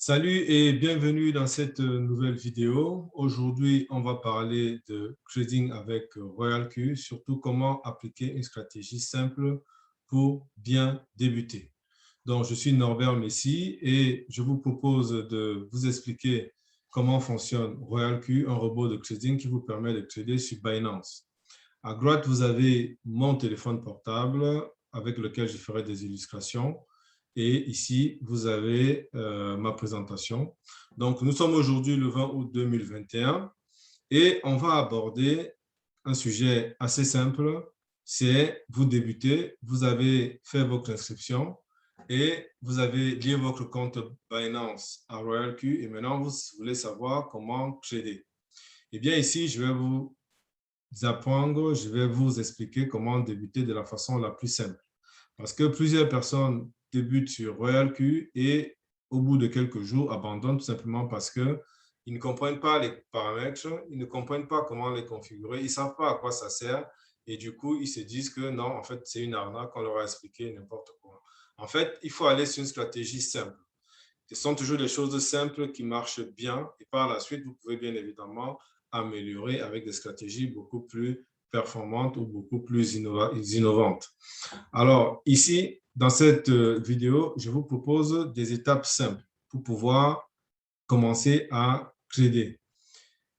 Salut et bienvenue dans cette nouvelle vidéo. Aujourd'hui, on va parler de trading avec RoyalQ, surtout comment appliquer une stratégie simple pour bien débuter. Donc, je suis Norbert Messi et je vous propose de vous expliquer comment fonctionne RoyalQ, un robot de trading qui vous permet de trader sur Binance. À droite, vous avez mon téléphone portable avec lequel je ferai des illustrations. Et ici, vous avez ma présentation. Donc, nous sommes aujourd'hui le 20 août 2021 et on va aborder un sujet assez simple. C'est vous débutez, vous avez fait votre inscription et vous avez lié votre compte Binance à RoyalQ et maintenant, vous voulez savoir comment trader. Eh bien, ici, je vais vous apprendre, je vais vous expliquer comment débuter de la façon la plus simple. Parce que plusieurs personnes débutent sur RoyalQ et au bout de quelques jours abandonnent tout simplement parce qu'ils ne comprennent pas les paramètres, ils ne comprennent pas comment les configurer, ils ne savent pas à quoi ça sert et du coup, ils se disent que non, en fait, c'est une arnaque, on leur a expliqué n'importe quoi. En fait, il faut aller sur une stratégie simple. Ce sont toujours des choses simples qui marchent bien et par la suite, vous pouvez bien évidemment améliorer avec des stratégies beaucoup plus performantes ou beaucoup plus innovantes. Alors, ici, dans cette vidéo, je vous propose des étapes simples pour pouvoir commencer à trader.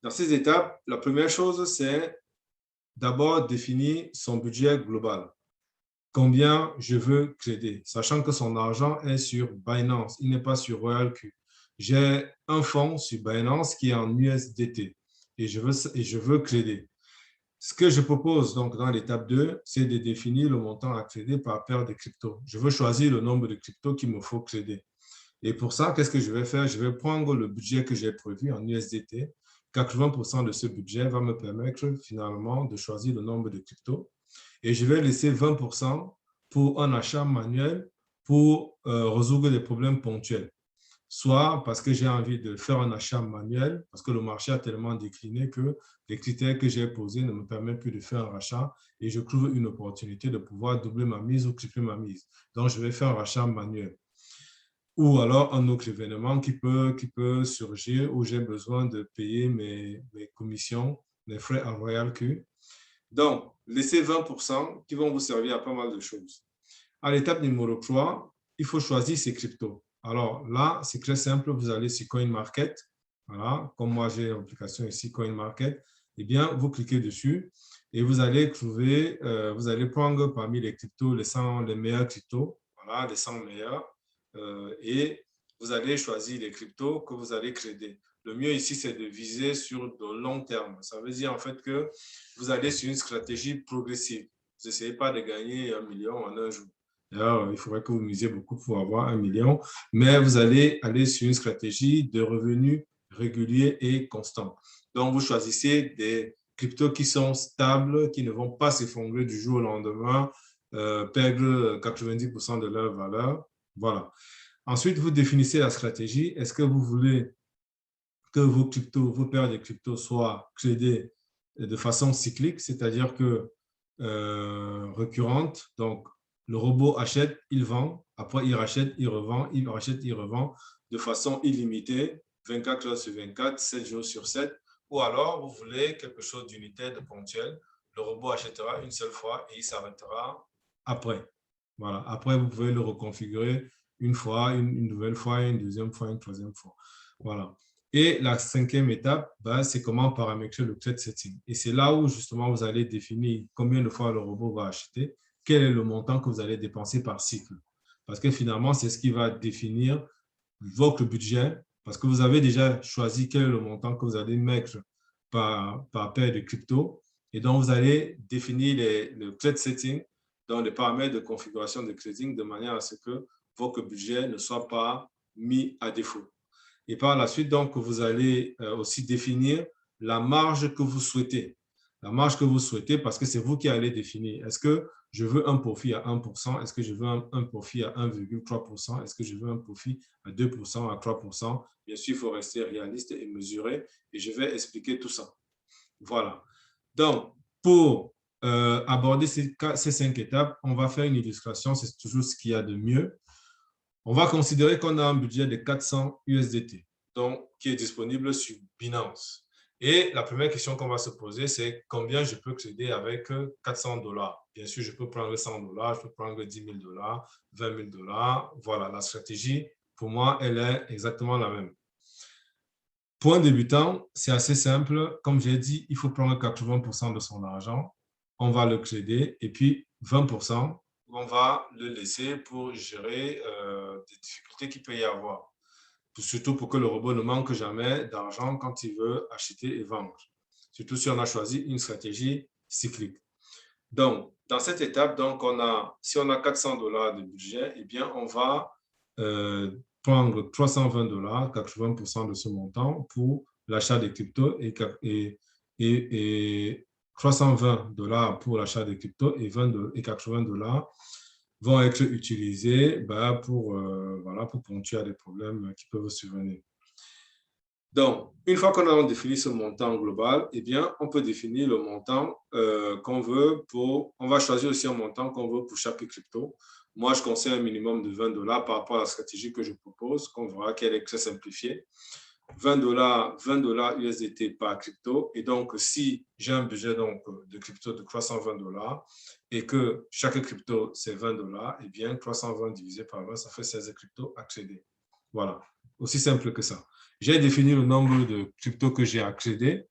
Dans ces étapes, la première chose, c'est d'abord définir son budget global. Combien je veux trader, sachant que son argent est sur Binance, il n'est pas sur RoyalQ. J'ai un fonds sur Binance qui est en USDT et je veux trader. Ce que je propose donc dans l'étape 2, c'est de définir le montant à trader par paire de cryptos. Je veux choisir le nombre de cryptos qu'il me faut trader. Et pour ça, qu'est-ce que je vais faire? Je vais prendre le budget que j'ai prévu en USDT. 80% de ce budget va me permettre finalement de choisir le nombre de cryptos. Et je vais laisser 20% pour un achat manuel pour résoudre des problèmes ponctuels. Soit parce que j'ai envie de faire un achat manuel, parce que le marché a tellement décliné que les critères que j'ai posés ne me permettent plus de faire un rachat et je trouve une opportunité de pouvoir doubler ma mise ou tripler ma mise. Donc, je vais faire un rachat manuel. Ou alors un autre événement qui peut surgir où j'ai besoin de payer mes commissions, mes frais à RoyalQ. Donc, laissez 20% qui vont vous servir à pas mal de choses. À l'étape numéro 3, il faut choisir ses cryptos. Alors là, c'est très simple. Vous allez sur CoinMarket. Voilà, comme moi, j'ai l'application ici, CoinMarket. Eh bien, vous cliquez dessus et vous allez trouver, vous allez prendre parmi les cryptos les meilleurs cryptos. Voilà, les 100 meilleurs. Et vous allez choisir les cryptos que vous allez trader. Le mieux ici, c'est de viser sur de long terme. Ça veut dire en fait que vous allez sur une stratégie progressive. Vous n'essayez pas de gagner 1 million en un jour. D'ailleurs, il faudrait que vous misiez beaucoup pour avoir 1 million, mais vous allez aller sur une stratégie de revenus réguliers et constants. Donc, vous choisissez des cryptos qui sont stables, qui ne vont pas s'effondrer du jour au lendemain, perdre 90% de leur valeur. Voilà. Ensuite, vous définissez la stratégie. Est-ce que vous voulez que vos cryptos, vos paires de cryptos soient tradées de façon cyclique, c'est-à-dire que récurrente. Donc, le robot achète, il vend, après il rachète, il revend, il rachète, il revend de façon illimitée, 24 heures sur 24, 7 jours sur 7. Ou alors, vous voulez quelque chose d'unitaire, de ponctuel. Le robot achètera une seule fois et il s'arrêtera après. Voilà. Après, vous pouvez le reconfigurer une fois, une nouvelle fois, une deuxième fois, une troisième fois. Voilà. Et la cinquième étape, c'est comment paramétrer le trade setting. Et c'est là où justement vous allez définir combien de fois le robot va acheter, quel est le montant que vous allez dépenser par cycle. Parce que finalement, c'est ce qui va définir votre budget, parce que vous avez déjà choisi quel est le montant que vous allez mettre par paire de crypto. Et donc, vous allez définir le trade setting dans les paramètres de configuration de trading de manière à ce que votre budget ne soit pas mis à défaut. Et par la suite, donc, vous allez aussi définir la marge que vous souhaitez. La marge que vous souhaitez parce que c'est vous qui allez définir. Est-ce que je veux un profit à 1%? Est-ce que je veux un profit à 1,3%? Est-ce que je veux un profit à 2%, à 3%? Bien sûr, il faut rester réaliste et mesurer et je vais expliquer tout ça. Voilà. Donc, pour aborder ces 5 étapes, on va faire une illustration. C'est toujours ce qu'il y a de mieux. On va considérer qu'on a un budget de 400 USDT, donc qui est disponible sur Binance. Et la première question qu'on va se poser, c'est combien je peux trader avec 400 dollars. Bien sûr, je peux prendre 100 dollars, je peux prendre 10 000 dollars, 20 000 dollars. Voilà, la stratégie, pour moi, elle est exactement la même. Pour un débutant, c'est assez simple. Comme j'ai dit, il faut prendre 80% de son argent. On va le trader et puis 20%, on va le laisser pour gérer des difficultés qu'il peut y avoir. Surtout pour que le robot ne manque jamais d'argent quand il veut acheter et vendre. Surtout si on a choisi une stratégie cyclique. Donc, dans cette étape, donc si on a 400 dollars de budget, eh bien, on va prendre 320 dollars, 80% de ce montant pour l'achat des cryptos et 320 dollars pour l'achat des cryptos et 80 dollars vont être utilisés pour ponctuer des problèmes qui peuvent survenir. Donc, une fois qu'on a défini ce montant global, eh bien, on peut définir le montant qu'on veut on va choisir aussi un montant qu'on veut pour chaque crypto. Moi, je conseille un minimum de 20 dollars par rapport à la stratégie que je propose, qu'on verra qu'elle est très simplifiée. 20 dollars USDT par crypto. Et donc, si j'ai un budget de crypto de 320 dollars et que chaque crypto, c'est 20 dollars, eh bien, 320 divisé par 20, ça fait 16 cryptos accédés. Voilà, aussi simple que ça. J'ai défini le nombre de cryptos que j'ai accédé.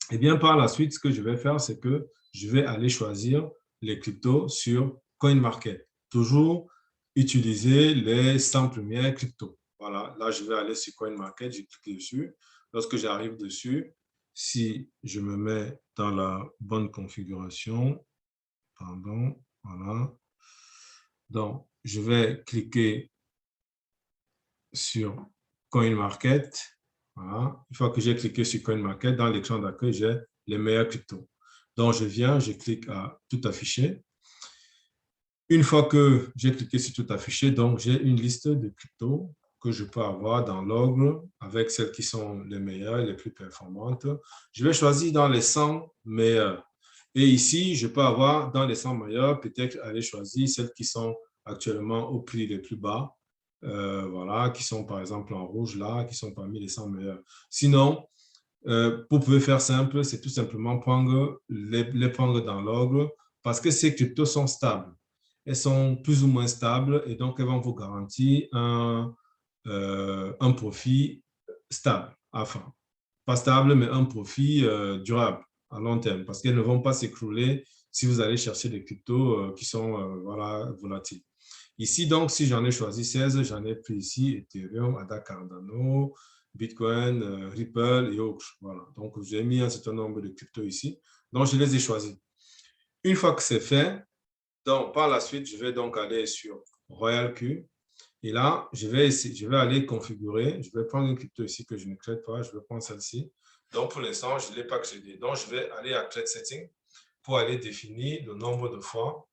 Et bien, par la suite, ce que je vais faire, c'est que je vais aller choisir les cryptos sur CoinMarket. Toujours utiliser les 100 premières cryptos. Voilà, là, je vais aller sur CoinMarket, j'ai cliqué dessus. Lorsque j'arrive dessus, si je me mets dans la bonne configuration, pardon, voilà. Donc, je vais cliquer sur CoinMarket. Voilà. Une fois que j'ai cliqué sur CoinMarket, dans l'écran d'accueil, j'ai les meilleurs cryptos. Donc, je clique à tout afficher. Une fois que j'ai cliqué sur tout afficher, donc j'ai une liste de cryptos que je peux avoir dans l'ordre avec celles qui sont les meilleures, les plus performantes. Je vais choisir dans les 100 meilleures. Et ici, je peux avoir dans les 100 meilleures, peut-être aller choisir celles qui sont actuellement au prix les plus bas. Voilà, qui sont par exemple en rouge là, qui sont parmi les 100 meilleurs. Sinon, vous pouvez faire simple, c'est tout simplement les prendre dans l'ordre parce que ces cryptos sont stables. Elles sont plus ou moins stables et donc elles vont vous garantir un profit stable. Enfin, pas stable, mais un profit durable à long terme parce qu'elles ne vont pas s'écrouler si vous allez chercher des cryptos qui sont voilà, volatiles. Ici, donc, si j'en ai choisi 16, j'en ai pris ici Ethereum, ADA Cardano, Bitcoin, Ripple et autres. Voilà. Donc, j'ai mis un certain nombre de cryptos ici. Donc, je les ai choisis. Une fois que c'est fait, donc, par la suite, je vais donc aller sur RoyalQ. Et là, je vais aller configurer. Je vais prendre une crypto ici que je ne traite pas. Je vais prendre celle-ci. Donc, pour l'instant, je ne l'ai pas créée. Donc, je vais aller à Trade Setting pour aller définir le nombre de fois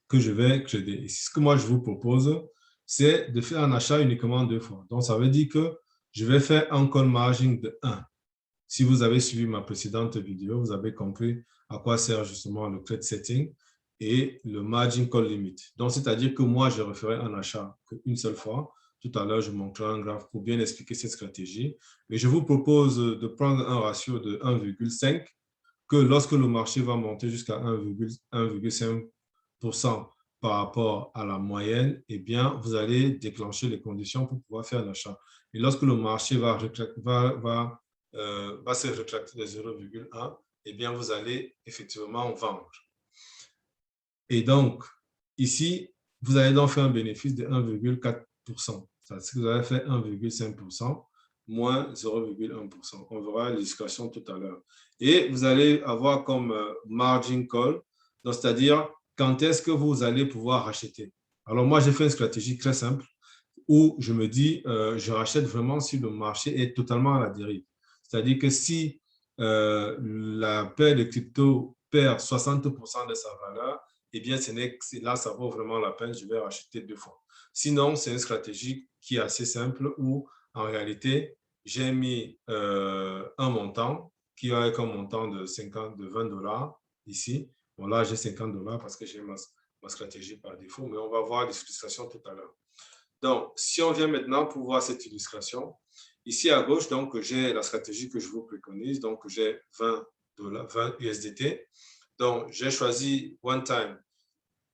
que je vais trader. Et ce que moi, je vous propose, c'est de faire un achat uniquement 2 fois. Donc, ça veut dire que je vais faire un call margin de 1. Si vous avez suivi ma précédente vidéo, vous avez compris à quoi sert justement le trade setting et le margin call limit. Donc, c'est-à-dire que moi, je referai un achat qu'une seule fois. Tout à l'heure, je montrerai un graphe pour bien expliquer cette stratégie. Mais je vous propose de prendre un ratio de 1,5 que lorsque le marché va monter jusqu'à 1,5% par rapport à la moyenne, eh bien, vous allez déclencher les conditions pour pouvoir faire l'achat. Et lorsque le marché va se rétracter de 0,1, eh bien, vous allez effectivement vendre. Et donc, ici, vous allez donc faire un bénéfice de 1,4%. C'est-à-dire que vous allez faire 1,5% moins 0,1%. On verra l'illustration tout à l'heure. Et vous allez avoir comme margin call, c'est-à-dire quand est-ce que vous allez pouvoir racheter. Alors moi, j'ai fait une stratégie très simple où je me dis, je rachète vraiment si le marché est totalement à la dérive. C'est-à-dire que si la paire de crypto perd 60% de sa valeur, eh bien, là, ça vaut vraiment la peine, je vais racheter 2 fois. Sinon, c'est une stratégie qui est assez simple où, en réalité, j'ai mis un montant qui va avec un montant de 20 dollars ici. Bon, là, j'ai 50 dollars parce que j'ai ma stratégie par défaut, mais on va voir l'explication tout à l'heure. Donc, si on vient maintenant pour voir cette illustration, ici à gauche, donc, j'ai la stratégie que je vous préconise. Donc, j'ai 20 USDT. Donc, j'ai choisi one time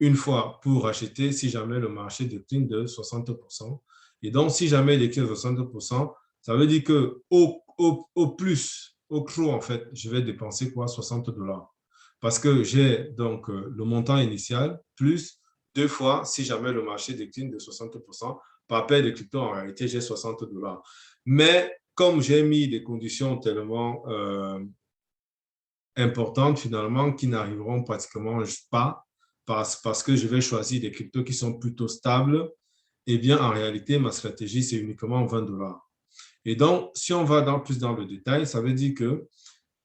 une fois pour acheter si jamais le marché décline de 60%. Et donc, si jamais il décline de 60%, ça veut dire que au plus, au clos, en fait, je vais dépenser quoi? 60 $. Parce que j'ai donc le montant initial plus deux fois si jamais le marché décline de 60%. Par paire de crypto, en réalité, j'ai 60 $. Mais comme j'ai mis des conditions tellement importantes, finalement, qui n'arriveront pratiquement pas parce que je vais choisir des cryptos qui sont plutôt stables, eh bien, en réalité, ma stratégie, c'est uniquement 20 $. Et donc, si on va plus dans le détail, ça veut dire que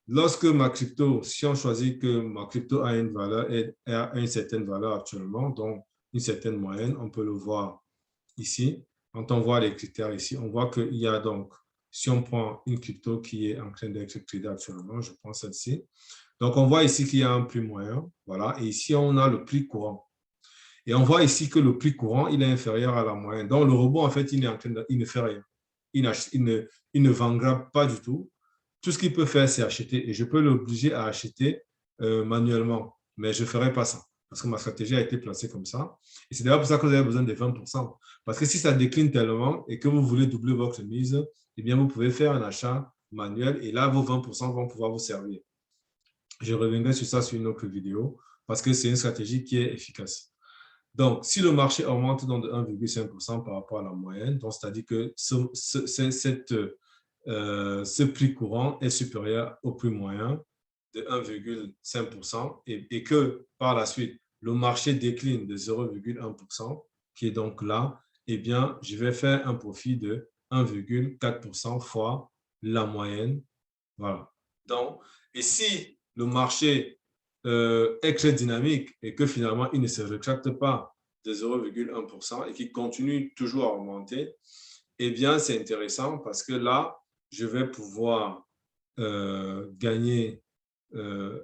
lorsque ma crypto, si on choisit que ma crypto a une valeur, a une certaine valeur actuellement, donc une certaine moyenne, on peut le voir ici. Quand on voit les critères ici, on voit qu'il y a donc, si on prend une crypto qui est en train d'être tradée actuellement, je prends celle-ci. Donc, on voit ici qu'il y a un prix moyen, voilà, et ici, on a le prix courant. Et on voit ici que le prix courant, il est inférieur à la moyenne. Donc, le robot, en fait, il ne fait rien. Il ne vendra pas du tout. Tout ce qu'il peut faire, c'est acheter. Et je peux l'obliger à acheter manuellement. Mais je ne ferai pas ça. Parce que ma stratégie a été placée comme ça. Et c'est d'ailleurs pour ça que vous avez besoin de 20%. Parce que si ça décline tellement et que vous voulez doubler votre mise, eh bien, vous pouvez faire un achat manuel et là, vos 20% vont pouvoir vous servir. Je reviendrai sur ça sur une autre vidéo parce que c'est une stratégie qui est efficace. Donc, si le marché augmente donc de 1,5% par rapport à la moyenne, c'est-à-dire que ce prix courant est supérieur au prix moyen de 1,5% et que par la suite, le marché décline de 0,1%, qui est donc là, eh bien, je vais faire un profit de 1,4% fois la moyenne. Voilà. Donc, et si le marché est très dynamique et que finalement, il ne se rétracte pas de 0,1% et qu'il continue toujours à augmenter, eh bien, c'est intéressant parce que là, je vais pouvoir gagner,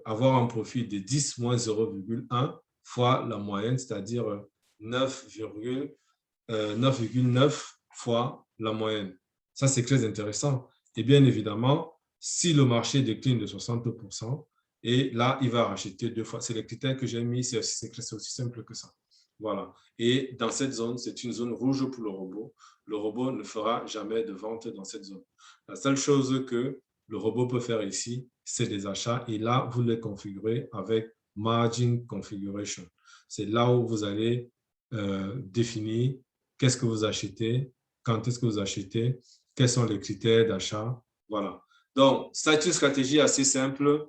avoir un profit de 10 moins 0,1 fois la moyenne, c'est-à-dire 9,9 fois la moyenne. Ça, c'est très intéressant. Et bien évidemment, si le marché décline de 60%, et là, il va racheter deux fois. C'est les critères que j'ai mis, c'est aussi simple que ça. Voilà. Et dans cette zone, c'est une zone rouge pour le robot. Le robot ne fera jamais de vente dans cette zone. La seule chose que le robot peut faire ici, c'est des achats. Et là, vous les configurez avec Margin Configuration. C'est là où vous allez définir qu'est-ce que vous achetez, quand est-ce que vous achetez, quels sont les critères d'achat. Voilà. Donc, c'est une stratégie assez simple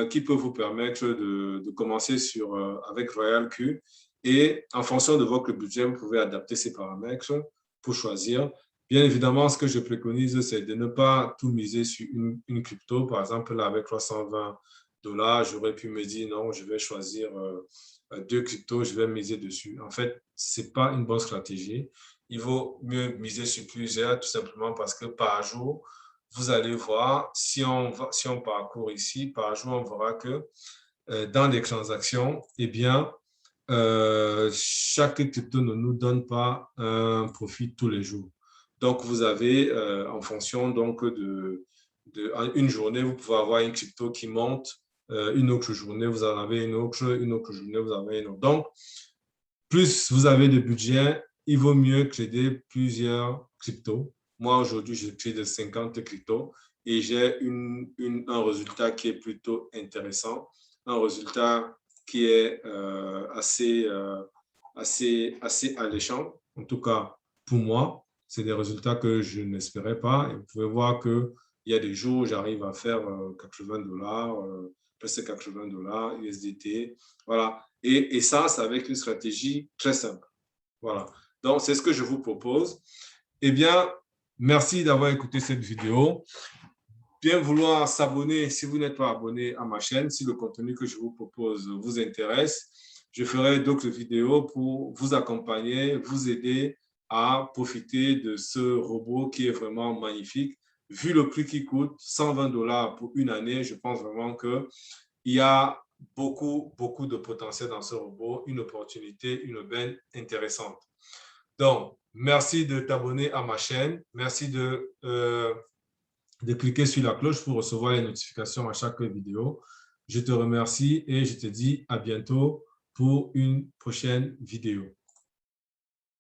qui peut vous permettre de commencer avec Royal Q. Et en fonction de votre budget, vous pouvez adapter ces paramètres pour choisir. Bien évidemment, ce que je préconise, c'est de ne pas tout miser sur une crypto. Par exemple, là, avec 320 $, j'aurais pu me dire non, je vais choisir deux cryptos, je vais miser dessus. En fait, ce n'est pas une bonne stratégie. Il vaut mieux miser sur plusieurs, tout simplement parce que par jour, vous allez voir, si on parcourt ici, par jour, on verra que dans les transactions, eh bien, chaque crypto ne nous donne pas un profit tous les jours. Donc, vous avez, en fonction donc, une journée, vous pouvez avoir une crypto qui monte, une autre journée, vous en avez une autre journée, vous en avez une autre. Donc, plus vous avez de budget, il vaut mieux trader plusieurs cryptos. Moi, aujourd'hui, je trade 50 cryptos et j'ai un résultat qui est plutôt intéressant, un résultat qui est assez alléchant. En tout cas, pour moi, c'est des résultats que je n'espérais pas. Et vous pouvez voir qu'il y a des jours où j'arrive à faire 80 $, presque 80 $ USDT. Voilà. Et ça, c'est avec une stratégie très simple. Voilà. Donc, c'est ce que je vous propose. Eh bien, merci d'avoir écouté cette vidéo. Bien vouloir s'abonner si vous n'êtes pas abonné à ma chaîne, si le contenu que je vous propose vous intéresse. Je ferai d'autres vidéos pour vous accompagner, vous aider à profiter de ce robot qui est vraiment magnifique. Vu le prix qui coûte, 120 $ pour une année, je pense vraiment qu'il y a beaucoup de potentiel dans ce robot, une opportunité, une aubaine intéressante. Donc, merci de t'abonner à ma chaîne. Merci de cliquer sur la cloche pour recevoir les notifications à chaque vidéo. Je te remercie et je te dis à bientôt pour une prochaine vidéo.